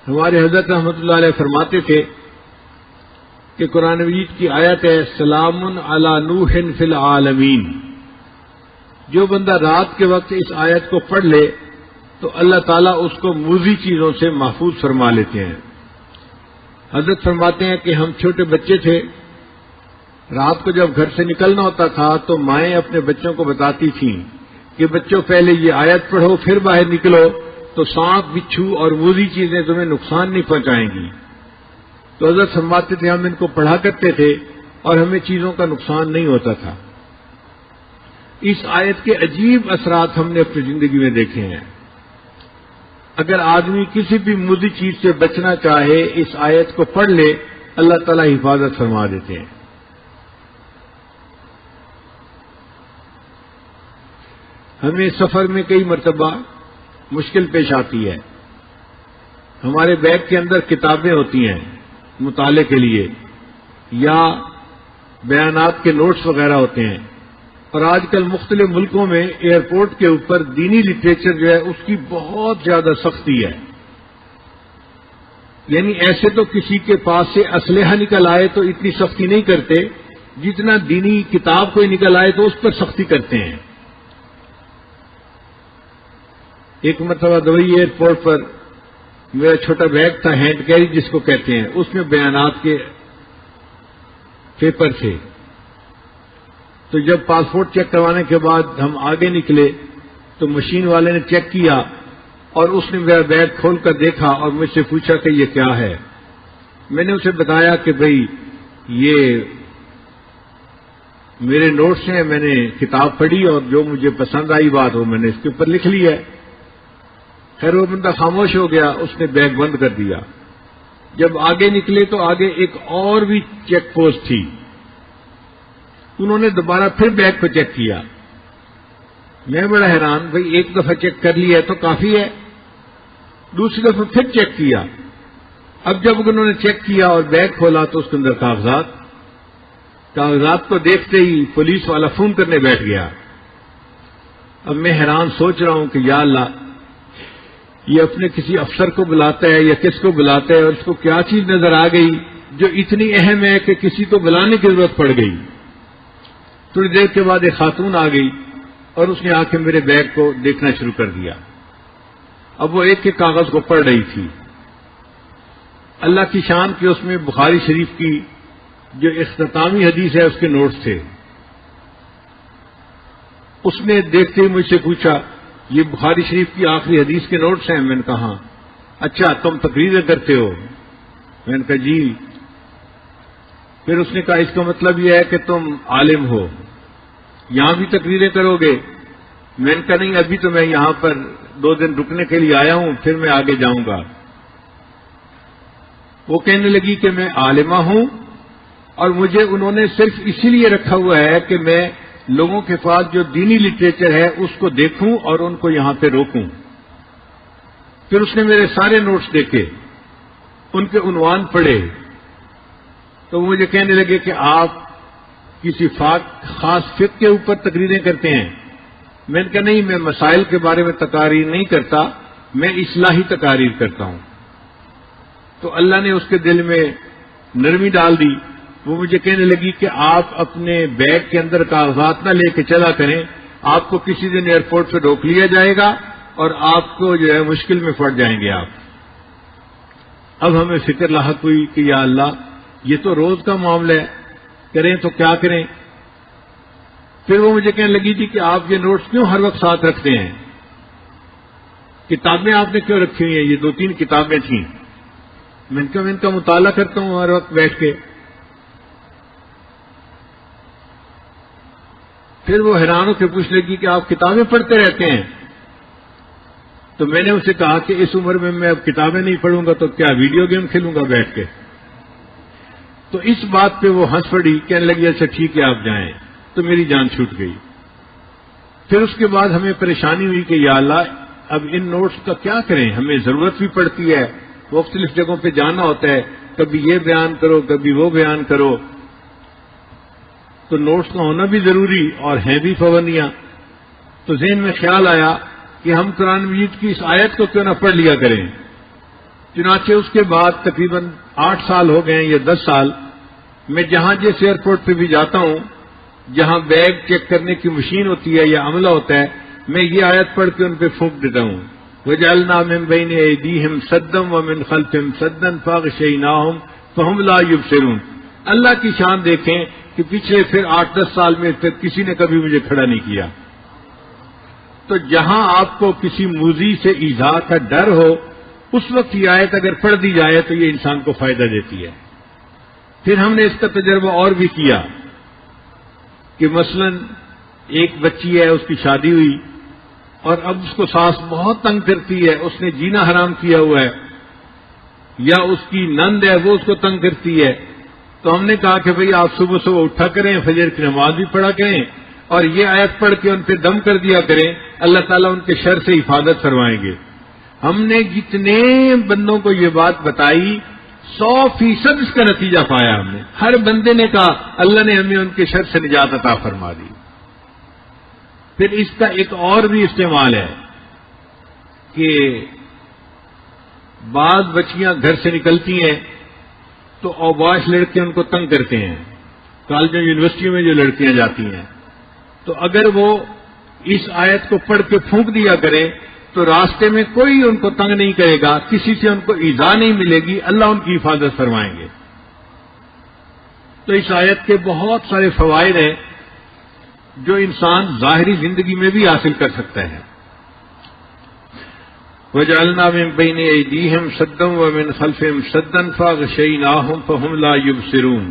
ہمارے حضرت رحمۃ اللہ علیہ فرماتے تھے کہ قرآن مجید کی آیت ہے سلام علی نوح فی العالمین. جو بندہ رات کے وقت اس آیت کو پڑھ لے تو اللہ تعالیٰ اس کو موذی چیزوں سے محفوظ فرما لیتے ہیں. حضرت فرماتے ہیں کہ ہم چھوٹے بچے تھے، رات کو جب گھر سے نکلنا ہوتا تھا تو مائیں اپنے بچوں کو بتاتی تھیں کہ بچوں پہلے یہ آیت پڑھو پھر باہر نکلو تو سانپ بچھو اور موذی چیزیں تمہیں نقصان نہیں پہنچائیں گی. تو حضرت فرماتے تھے ہم ان کو پڑھا کرتے تھے اور ہمیں چیزوں کا نقصان نہیں ہوتا تھا. اس آیت کے عجیب اثرات ہم نے اپنی زندگی میں دیکھے ہیں. اگر آدمی کسی بھی موذی چیز سے بچنا چاہے اس آیت کو پڑھ لے اللہ تعالیٰ حفاظت فرما دیتے ہیں. ہمیں سفر میں کئی مرتبہ مشکل پیش آتی ہے. ہمارے بیگ کے اندر کتابیں ہوتی ہیں مطالعے کے لیے یا بیانات کے نوٹس وغیرہ ہوتے ہیں، اور آج کل مختلف ملکوں میں ایئرپورٹ کے اوپر دینی لٹریچر جو ہے اس کی بہت زیادہ سختی ہے. یعنی ایسے تو کسی کے پاس سے اسلحہ نکل آئے تو اتنی سختی نہیں کرتے جتنا دینی کتاب کوئی نکل آئے تو اس پر سختی کرتے ہیں. ایک مرتبہ دبئی ایئرپورٹ پر میرا چھوٹا بیگ تھا ہینڈ کیری جس کو کہتے ہیں، اس میں بیانات کے پیپر تھے. تو جب پاسپورٹ چیک کروانے کے بعد ہم آگے نکلے تو مشین والے نے چیک کیا اور اس نے میرا بیگ کھول کر دیکھا اور مجھ سے پوچھا کہ یہ کیا ہے. میں نے اسے بتایا کہ بھئی یہ میرے نوٹس ہیں، میں نے کتاب پڑھی اور جو مجھے پسند آئی بات وہ میں نے اس کے اوپر لکھ لی ہے. خیر وہ بندہ خاموش ہو گیا، اس نے بیگ بند کر دیا. جب آگے نکلے تو آگے ایک اور بھی چیک پوسٹ تھی. انہوں نے دوبارہ پھر بیگ کو چیک کیا. میں بڑا حیران، بھئی ایک دفعہ چیک کر لیا ہے تو کافی ہے. دوسری دفعہ پھر چیک کیا. اب جب انہوں نے چیک کیا اور بیگ کھولا تو اس کے اندر کاغذات کو دیکھتے ہی پولیس والا فون کرنے بیٹھ گیا. اب میں حیران سوچ رہا ہوں کہ یا اللہ یہ اپنے کسی افسر کو بلاتا ہے یا کس کو بلاتا ہے اور اس کو کیا چیز نظر آ گئی جو اتنی اہم ہے کہ کسی کو بلانے کی ضرورت پڑ گئی. تھوڑی دیر کے بعد ایک خاتون آ گئی اور اس نے آ کے میرے بیگ کو دیکھنا شروع کر دیا. اب وہ ایک ایک کاغذ کو پڑھ رہی تھی. اللہ کی شان کہ اس میں بخاری شریف کی جو اختتامی حدیث ہے اس کے نوٹس تھے. اس نے دیکھتے ہی مجھ سے پوچھا یہ بخاری شریف کی آخری حدیث کے نوٹس ہیں؟ میں نے کہا اچھا تم تقریریں کرتے ہو؟ میں نے کہا جی. پھر اس نے کہا اس کا مطلب یہ ہے کہ تم عالم ہو، یہاں بھی تقریریں کرو گے؟ میں نے کہا نہیں، ابھی تو میں یہاں پر 2 دن رکنے کے لیے آیا ہوں، پھر میں آگے جاؤں گا. وہ کہنے لگی کہ میں عالمہ ہوں اور مجھے انہوں نے صرف اسی لیے رکھا ہوا ہے کہ میں لوگوں کے پاس جو دینی لٹریچر ہے اس کو دیکھوں اور ان کو یہاں پہ روکوں. پھر اس نے میرے سارے نوٹس دیکھے، ان کے عنوان پڑھے تو مجھے کہنے لگے کہ آپ کسی خاص فقہ کے اوپر تقریریں کرتے ہیں؟ میں نے کہا نہیں، میں مسائل کے بارے میں تقاریر نہیں کرتا، میں اصلاحی تقاریر کرتا ہوں. تو اللہ نے اس کے دل میں نرمی ڈال دی. وہ مجھے کہنے لگی کہ آپ اپنے بیگ کے اندر کاغذات نہ لے کے چلا کریں، آپ کو کسی دن ایئرپورٹ پہ روک لیا جائے گا اور آپ کو جو ہے مشکل میں پڑ جائیں گے آپ. اب ہمیں فکر لاحق ہوئی کہ یا اللہ یہ تو روز کا معاملہ ہے، کریں تو کیا کریں. پھر وہ مجھے کہنے لگی تھی کہ آپ یہ نوٹس کیوں ہر وقت ساتھ رکھتے ہیں؟ کتابیں آپ نے کیوں رکھی ہوئی ہیں؟ یہ 2-3 کتابیں تھیں. میں ان کا مطالعہ کرتا ہوں ہر وقت بیٹھ کے. پھر وہ حیران ہو کے پوچھ لگی کہ آپ کتابیں پڑھتے رہتے ہیں؟ تو میں نے اسے کہا کہ اس عمر میں اب کتابیں نہیں پڑھوں گا تو کیا ویڈیو گیم کھیلوں گا بیٹھ کے. تو اس بات پہ وہ ہنس پڑی، کہنے لگی اچھا ٹھیک ہے آپ جائیں. تو میری جان چھوٹ گئی. پھر اس کے بعد ہمیں پریشانی ہوئی کہ یا اللہ اب ان نوٹس کا کیا کریں، ہمیں ضرورت بھی پڑتی ہے، مختلف جگہوں پہ جانا ہوتا ہے، کبھی یہ بیان کرو کبھی وہ بیان کرو، تو نوٹس کا ہونا بھی ضروری اور ہیں بھی پابندیاں. تو ذہن میں خیال آیا کہ ہم قرآن مجید کی اس آیت کو کیوں نہ پڑھ لیا کریں. چنانچہ اس کے بعد تقریباً 8 سال ہو گئے ہیں یا 10 سال، میں جہاں جس ایئرپورٹ پہ بھی جاتا ہوں، جہاں بیگ چیک کرنے کی مشین ہوتی ہے یا عملہ ہوتا ہے، میں یہ آیت پڑھ کے ان پہ پھونک دیتا ہوں، وَجَعَلْنَا مِن بَيْنِ أَيْدِيهِمْ سَدًّا وَمِنْ خَلْفِهِمْ سَدًّا فَأَغْشَيْنَاهُمْ فَهُمْ لَا يُبْصِرُونَ۔ اللہ کی شان دیکھیں کہ پچھلے پھر 8-10 سال میں پھر کسی نے کبھی مجھے کھڑا نہیں کیا۔ تو جہاں آپ کو کسی موذی سے ایذا کا ڈر ہو، اس وقت یہ آیت اگر پڑھ دی جائے تو یہ انسان کو فائدہ دیتی ہے۔ پھر ہم نے اس کا تجربہ اور بھی کیا کہ مثلا ایک بچی ہے، اس کی شادی ہوئی اور اب اس کو ساس بہت تنگ کرتی ہے، اس نے جینا حرام کیا ہوا ہے، یا اس کی نند ہے وہ اس کو تنگ کرتی ہے، تو ہم نے کہا کہ بھئی آپ صبح صبح اٹھا کریں، فجر کی نماز بھی پڑھا کریں اور یہ آیت پڑھ کے ان پہ دم کر دیا کریں، اللہ تعالیٰ ان کے شر سے حفاظت فرمائیں گے۔ ہم نے جتنے بندوں کو یہ بات بتائی 100% اس کا نتیجہ پایا ہم نے، ہر بندے نے کہا اللہ نے ہمیں ان کے شر سے نجات عطا فرما دی۔ پھر اس کا ایک اور بھی استعمال ہے کہ بعض بچیاں گھر سے نکلتی ہیں تو اوباش لڑکے ان کو تنگ کرتے ہیں، کالجوں یونیورسٹیوں میں جو لڑکیاں جاتی ہیں، تو اگر وہ اس آیت کو پڑھ کے پھونک دیا کرے تو راستے میں کوئی ان کو تنگ نہیں کرے گا، کسی سے ان کو ایذا نہیں ملے گی، اللہ ان کی حفاظت فرمائیں گے۔ تو اس آیت کے بہت سارے فوائد ہیں جو انسان ظاہری زندگی میں بھی حاصل کر سکتا ہے۔ وَجَعَلْنَا مِن بَيْنِ أَيْدِيهِمْ سَدًّا وَمِنْ خَلْفِهِمْ سَدًّا فَأَغْشَيْنَاهُمْ فَهُمْ لَا يُبْصِرُونَ۔